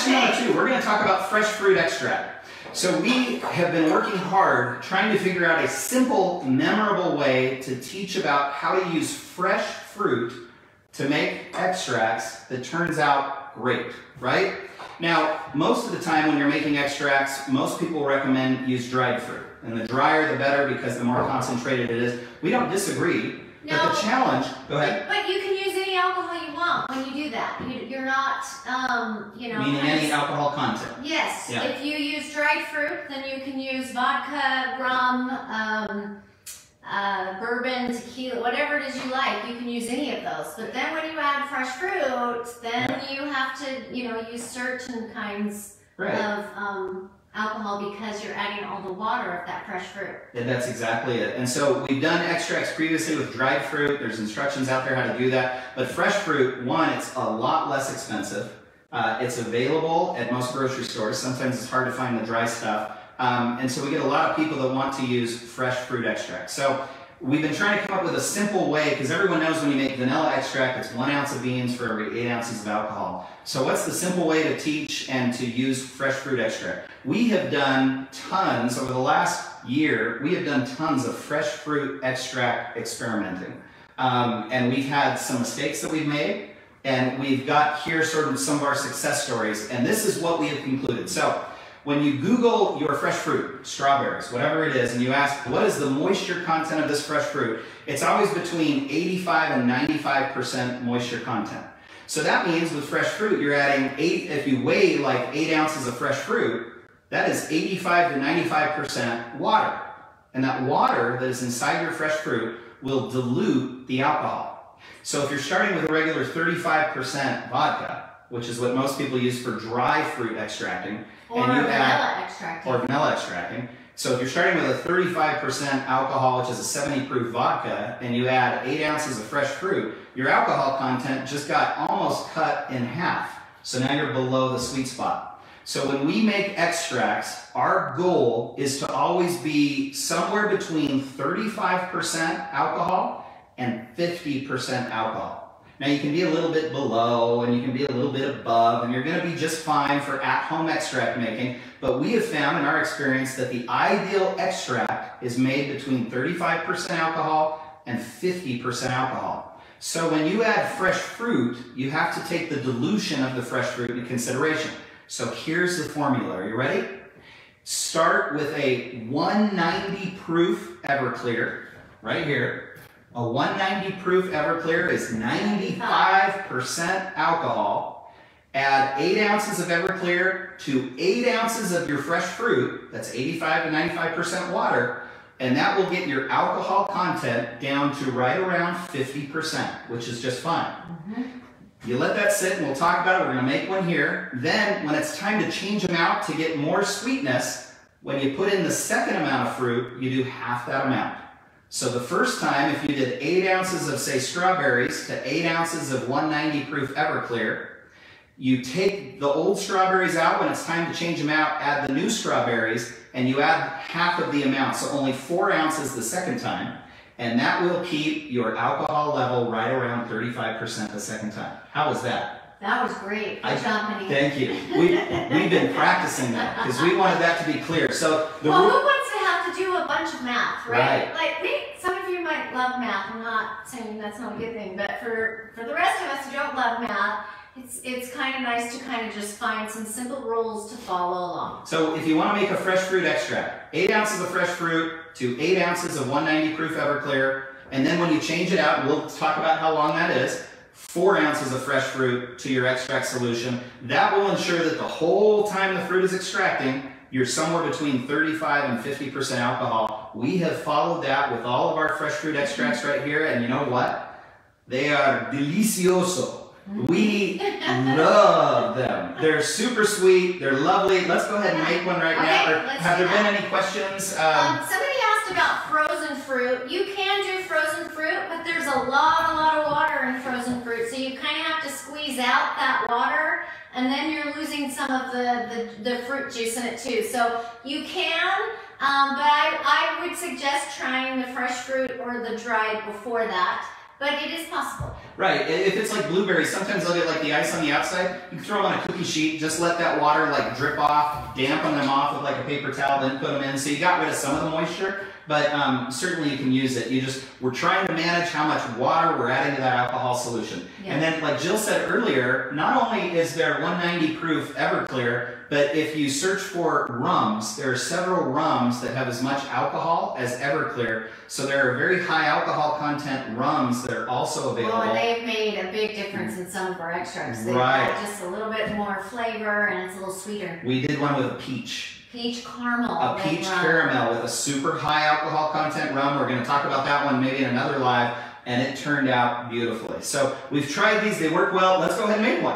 Question number 2, we're going to talk about fresh fruit extract. So we have been working hard trying to figure out a simple, memorable way to teach about how to use fresh fruit to make extracts that turns out great, right? Now, most of the time when you're making extracts, most people recommend use dried fruit. And the drier the better because the more concentrated it is. We don't disagree, but the challenge, go ahead. But you can use any alcohol you want when you do that. You're not, you know. Meaning any alcohol content. Yes. Yeah. If you use dried fruit, then you can use vodka, rum, bourbon, tequila, whatever it is you like. You can use any of those. But then when you add fresh fruit, then you have to, you know, use certain kinds of alcohol because you're adding all the water of that fresh fruit. Yeah, that's exactly it. And so we've done extracts previously with dried fruit. There's instructions out there how to do that. But fresh fruit, one, it's a lot less expensive. It's available at most grocery stores. Sometimes it's hard to find the dry stuff. And so we get a lot of people that want to use fresh fruit extract. So we've been trying to come up with a simple way, because everyone knows when you make vanilla extract, it's 1 ounce of beans for every 8 ounces of alcohol. So what's the simple way to teach and to use fresh fruit extract? We have done tons, over the last year, we have done tons of fresh fruit extract experimenting. And we've had some mistakes that we've made, and we've got here sort of some of our success stories, and this is what we have concluded. So when you Google your fresh fruit, strawberries, whatever it is, and you ask, what is the moisture content of this fresh fruit? It's always between 85 and 95% moisture content. So that means with fresh fruit, you're adding if you weigh like 8 ounces of fresh fruit, that is 85 to 95% water. And that water that is inside your fresh fruit will dilute the alcohol. So if you're starting with a regular 35% vodka, which is what most people use for dry fruit extracting, or vanilla extracting. Or vanilla extracting. So if you're starting with a 35% alcohol, which is a 70 proof vodka, and you add 8 ounces of fresh fruit, your alcohol content just got almost cut in half. So now you're below the sweet spot. So when we make extracts, our goal is to always be somewhere between 35% alcohol and 50% alcohol. Now you can be a little bit below and you can be a little bit above, and you're going to be just fine for at-home extract making, but we have found in our experience that the ideal extract is made between 35% alcohol and 50% alcohol. So when you add fresh fruit, you have to take the dilution of the fresh fruit into consideration. So here's the formula. Are you ready? Start with a 190 proof Everclear, right here. A 190 proof Everclear is 95% alcohol. Add 8 ounces of Everclear to 8 ounces of your fresh fruit. That's 85 to 95% water. And that will get your alcohol content down to right around 50%, which is just fine. You let that sit, and we'll talk about it. We're going to make one here. Then, when it's time to change them out to get more sweetness, when you put in the second amount of fruit, you do half that amount. So the first time, if you did 8 ounces of, say, strawberries to 8 ounces of 190 proof Everclear, you take the old strawberries out. When it's time to change them out, add the new strawberries, and you add half of the amount, so only 4 ounces the second time. And that will keep your alcohol level right around 35% the second time. How was that? That was great. Good job, honey. Thank you. We've been practicing that because we wanted that to be clear. So who wants to have to do a bunch of math, right? Right. Like some of you might love math. I'm not saying that's not a good thing, but for the rest of us who don't love math, it's kind of nice to kind of just find some simple rules to follow along. So if you want to make a fresh fruit extract, 8 ounces of fresh fruit to 8 ounces of 190 proof Everclear, and then when you change it out, we'll talk about how long that is, 4 ounces of fresh fruit to your extract solution. That will ensure that the whole time the fruit is extracting, you're somewhere between 35 and 50% alcohol. We have followed that with all of our fresh fruit extracts right here, and you know what? They are delicioso. We love them. They're super sweet. They're lovely. Let's go ahead and make one right now. Or have there been any questions? Somebody asked about frozen fruit. You can do frozen fruit, but there's a lot of water in frozen fruit, so you kind of have to squeeze out that water, and then you're losing some of the fruit juice in it too. So you can, but I would suggest trying the fresh fruit or the dried before that. but it is possible. Right. If it's like blueberries, sometimes they'll get like the ice on the outside. You can throw them on a cookie sheet, just let that water like drip off, dampen them off with like a paper towel, then put them in. So you got rid of some of the moisture, but certainly you can use it. We're trying to manage how much water we're adding to that alcohol solution. Yeah. And then like Jill said earlier, not only is there 190 proof Everclear, but if you search for rums, there are several rums that have as much alcohol as Everclear. So there are very high alcohol content rums that are also available. Well, and they've made a big difference in some of our extracts. They've right. got just a little bit more flavor and it's a little sweeter. We did one with a peach. Peach caramel. A peach caramel with a super high alcohol content rum. We're going to talk about that one maybe in another live. And it turned out beautifully. So we've tried these. They work well. Let's go ahead and make one.